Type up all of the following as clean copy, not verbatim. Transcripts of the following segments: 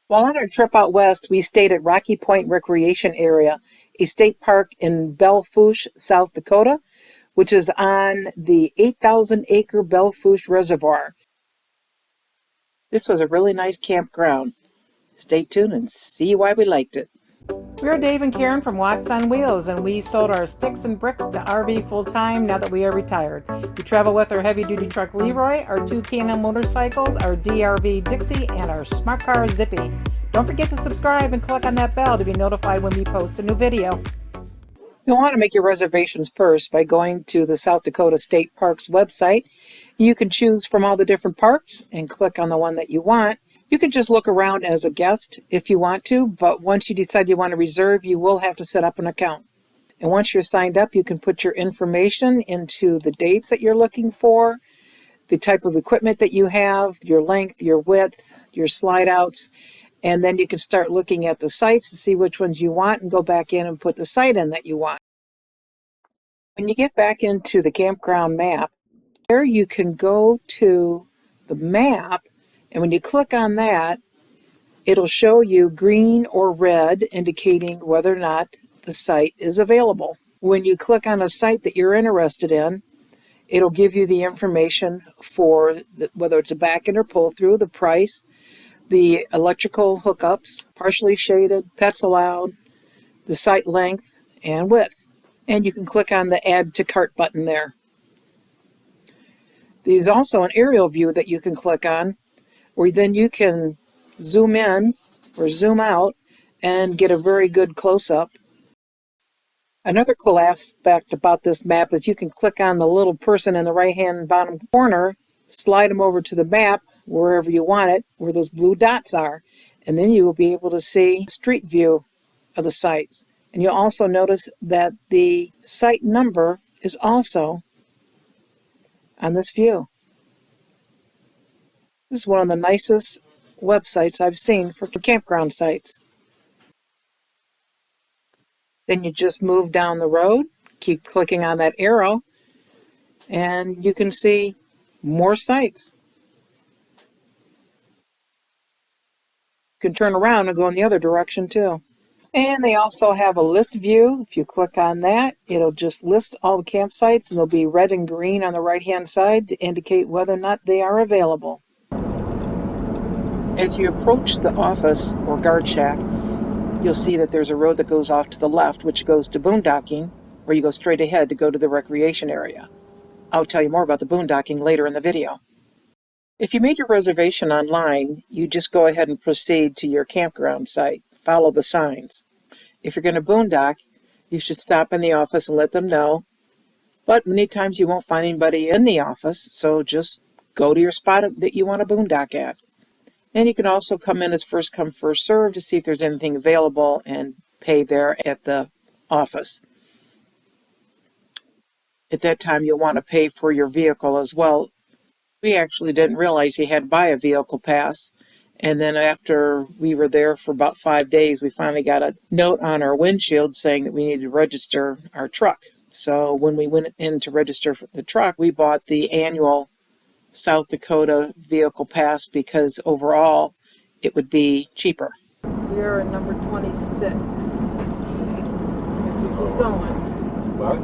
While on our trip out west, we stayed at Rocky Point Recreation Area, a state park in Belle Fourche, South Dakota, which is on the 8,000-acre Belle Fourche Reservoir. This was a really nice campground. Stay tuned and see why we liked it. We're Dave and Karen from Walks on Wheels, and we sold our sticks and bricks to RV full-time now that we are retired. We travel with our heavy-duty truck Leroy, our two K&L motorcycles, our DRV Dixie, and our smart car Zippy. Don't forget to subscribe and click on that bell to be notified when we post a new video. You'll want to make your reservations first by going to the South Dakota State Parks website. You can choose from all the different parks and click on the one that you want. You can just look around as a guest if you want to, but once you decide you want to reserve, you will have to set up an account. And once you're signed up, you can put your information into the dates that you're looking for, the type of equipment that you have, your length, your width, your slide outs, and then you can start looking at the sites to see which ones you want and go back in and put the site in that you want. When you get back into the campground map, there you can go to the map, and when you click on that, it'll show you green or red indicating whether or not the site is available. When you click on a site that you're interested in, it'll give you the information for whether it's a back-in or pull-through, the price, the electrical hookups, partially shaded, pets allowed, the site length and width. And you can click on the Add to Cart button there. There's also an aerial view that you can click on, where then you can zoom in or zoom out and get a very good close-up. Another cool aspect about this map is you can click on the little person in the right-hand bottom corner, slide them over to the map wherever you want it, where those blue dots are, and then you will be able to see street view of the sites. And you'll also notice that the site number is also on this view. This is one of the nicest websites I've seen for campground sites. Then you just move down the road, keep clicking on that arrow, and you can see more sites. You can turn around and go in the other direction too. And they also have a list view. If you click on that, it'll just list all the campsites, and they'll be red and green on the right-hand side to indicate whether or not they are available. As you approach the office or guard shack, you'll see that there's a road that goes off to the left, which goes to Boondocking, where you go straight ahead to go to the recreation area. I'll tell you more about the Boondocking later in the video. If you made your reservation online, you just go ahead and proceed to your campground site. Follow the signs. If you're going to boondock, you should stop in the office and let them know. But many times you won't find anybody in the office, so just go to your spot that you want to boondock at. And you can also come in as first come, first serve to see if there's anything available and pay there at the office. At that time, you'll want to pay for your vehicle as well. We actually didn't realize you had to buy a vehicle pass. And then after we were there for about 5 days, we finally got a note on our windshield saying that we needed to register our truck. So when we went in to register for the truck, we bought the annual South Dakota vehicle pass because overall it would be cheaper. We are at number 26. I guess we keep going. What?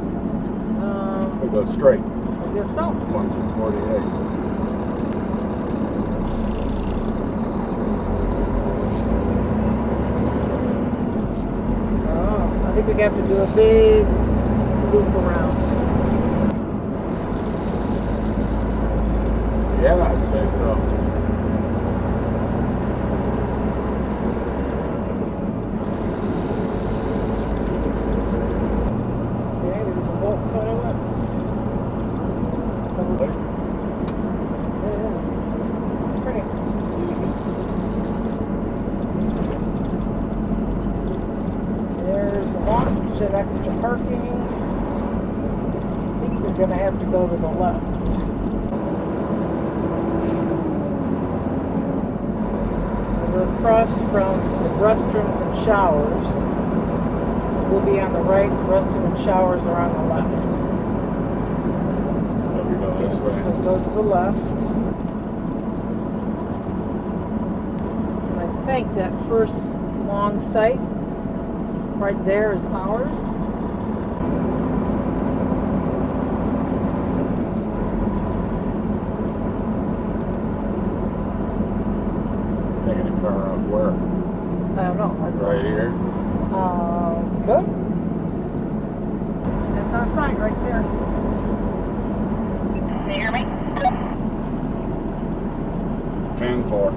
We go straight. I guess so. 1 through 48. I think we have to do a big loop around. Yeah, I'd say so. Okay, there's a vault toilet. Really? It is. It's pretty. There's a launch and extra parking. I think we're going to have to go to the left. We're across from the restrooms and showers. We'll be on the right, restroom and showers are on the left. Oh, we go this way. So go to the left. And I I think that first long site right there is ours. Taking a car off where? I don't know. That's Right here? Good. That's our site right there. Can you hear me? 10-4.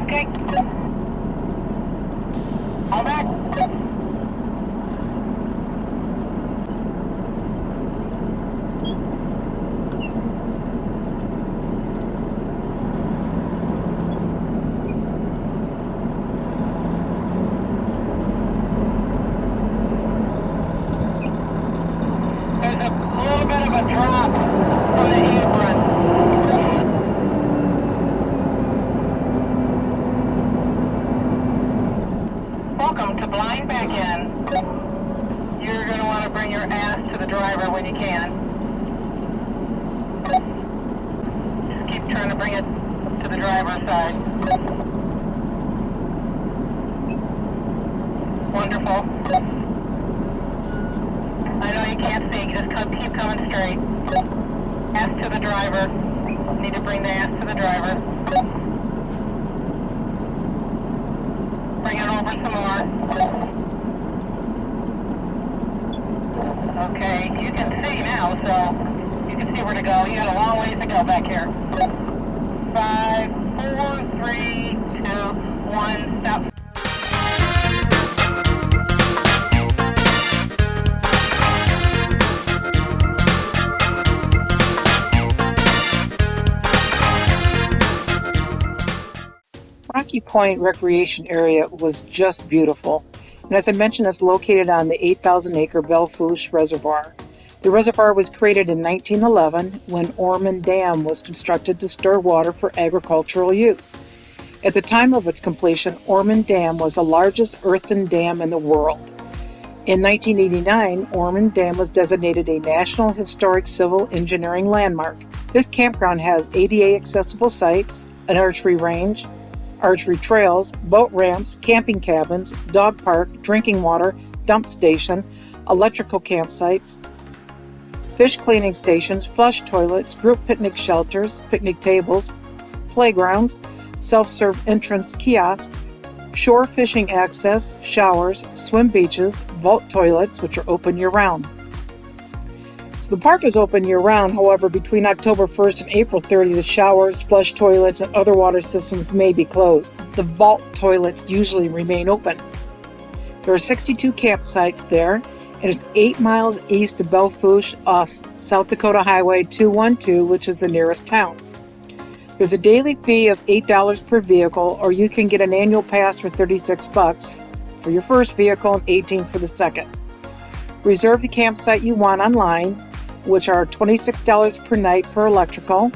Okay. All back. There's a little bit of a drop from the apron. Welcome to Blind Back In. You're going to want to bring your ass to the driver when you can. Just keep trying to bring it to the driver's side. Wonderful. I know you can't see, just keep coming straight. Ass to the driver. Need to bring the ass to the driver. Bring it over some more. Okay, you can see now, so you can see where to go. You got a long ways to go back here. 5, 4, 3, 2, 1, stop. Rocky Point Recreation Area was just beautiful. And as I mentioned, it's located on the 8,000-acre Belle Fourche Reservoir. The reservoir was created in 1911 when Ormond Dam was constructed to store water for agricultural use. At the time of its completion, Ormond Dam was the largest earthen dam in the world. In 1989, Ormond Dam was designated a National Historic Civil Engineering Landmark. This campground has ADA accessible sites, an archery range, archery trails, boat ramps, camping cabins, dog park, drinking water, dump station, electrical campsites, fish cleaning stations, flush toilets, group picnic shelters, picnic tables, playgrounds, self-serve entrance kiosk, shore fishing access, showers, swim beaches, vault toilets, which are open year-round. So the park is open year-round, however, between October 1st and April 30th, the showers, flush toilets, and other water systems may be closed. The vault toilets usually remain open. There are 62 campsites there, and it's 8 miles east of Belle Fourche off South Dakota Highway 212, which is the nearest town. There's a daily fee of $8 per vehicle, or you can get an annual pass for $36 for your first vehicle and $18 for the second. Reserve the campsite you want online, which are $26 per night for electrical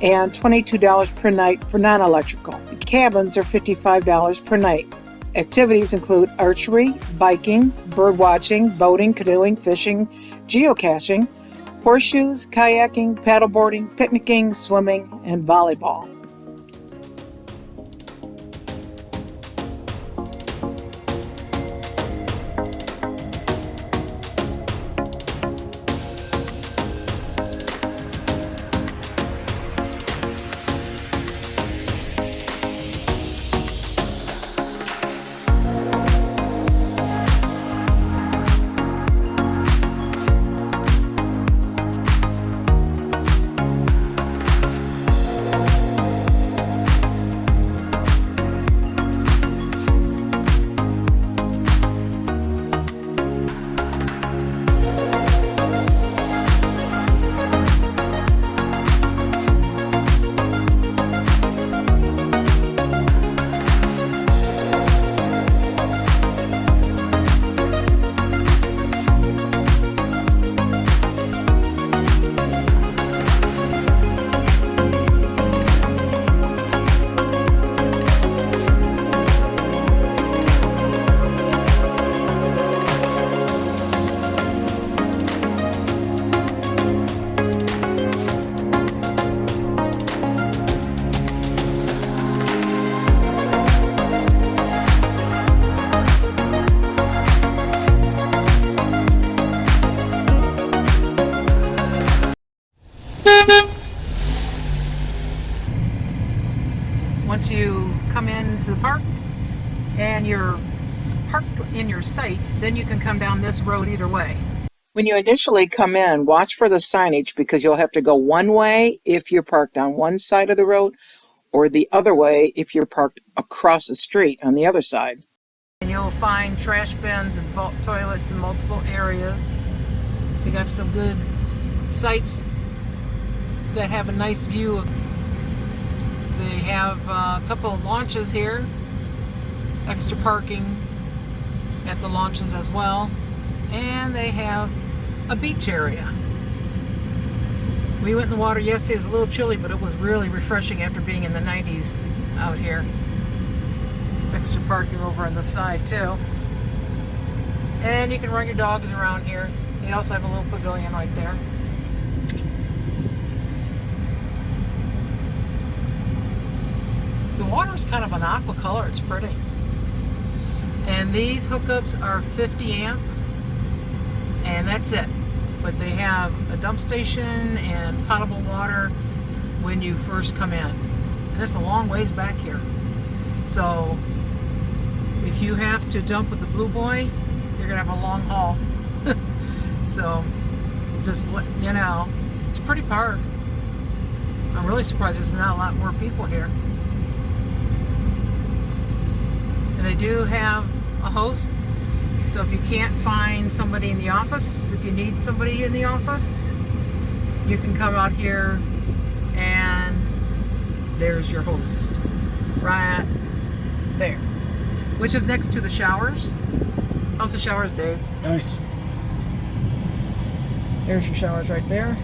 and $22 per night for non-electrical. The cabins are $55 per night. Activities include archery, biking, bird watching, boating, canoeing, fishing, geocaching, horseshoes, kayaking, paddleboarding, picnicking, swimming, and volleyball. once you come into the park and you're parked in your site, then you can come down this road either way. When you initially come in, watch for the signage because you'll have to go one way if you're parked on one side of the road or the other way if you're parked across the street on the other side. And you'll find trash bins and vault toilets in multiple areas. We got some good sites that have a nice view. They have a couple of launches here, extra parking at the launches as well, and they have a beach area. We went in the water yesterday. It was a little chilly, but it was really refreshing after being in the 90s out here. Extra parking over on the side too, and you can run your dogs around here. They also have a little pavilion right there. The water is kind of an aqua color. It's pretty. And these hookups are 50 amp, and that's it. But they have a dump station and potable water when you first come in. And it's a long ways back here. So if you have to dump with the Blue Boy, you're gonna have a long haul. So just let you know, it's a pretty park. I'm really surprised there's not a lot more people here. And they do have a host, so if you can't find somebody in the office, if you need somebody in the office, you can come out here and there's your host right there, which is next to the showers. How's the showers, Dave? Nice. There's your showers right there,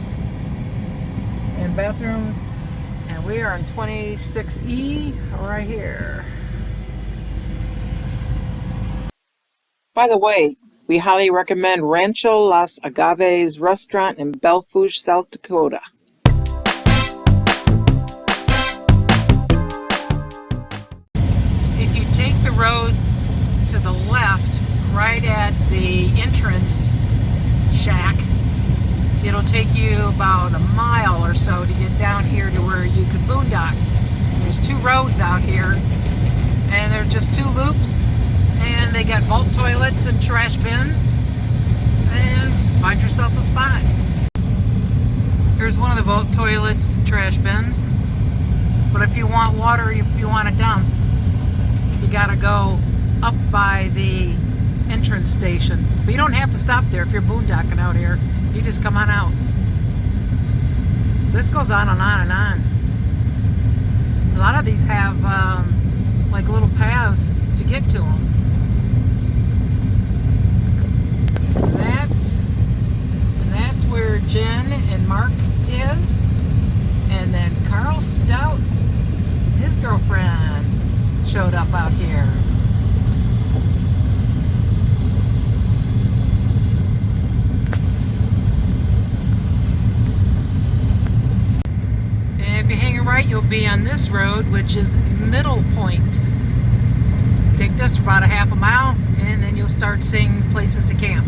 and bathrooms, and we are in 26E right here. By the way, we highly recommend Rancho Las Agaves restaurant in Belle Fourche, South Dakota. If you take the road to the left, right at the entrance shack, it'll take you about a mile or so to get down here to where you could boondock. There's two roads out here, and they're just two loops. And they got vault toilets and trash bins, and find yourself a spot. Here's one of the vault toilets, trash bins. But if you want water, if you want to dump, you gotta go up by the entrance station. But you don't have to stop there if you're boondocking out here. You just come on out. This goes on and on and on. A lot of these have like little paths to get to them. That's where Jen and Mark is, and then Carl Stout, his girlfriend, showed up out here. And if you hang right, you'll be on this road, which is Middle Point. Take this for about a half a mile, and then you'll start seeing places to camp.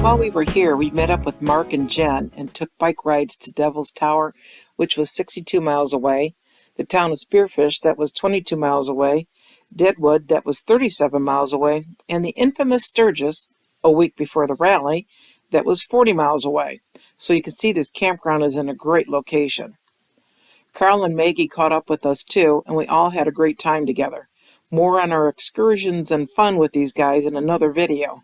While we were here, we met up with Mark and Jen and took bike rides to Devil's Tower, which was 62 miles away, the town of Spearfish, that was 22 miles away, Deadwood, that was 37 miles away, and the infamous Sturgis, a week before the rally, that was 40 miles away. So you can see this campground is in a great location. Carl and Maggie caught up with us too, and we all had a great time together. More on our excursions and fun with these guys in another video.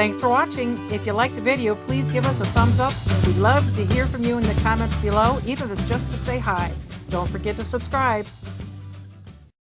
Thanks for watching. If you liked the video, please give us a thumbs up. We'd love to hear from you in the comments below, even if it's just to say hi. Don't forget to subscribe.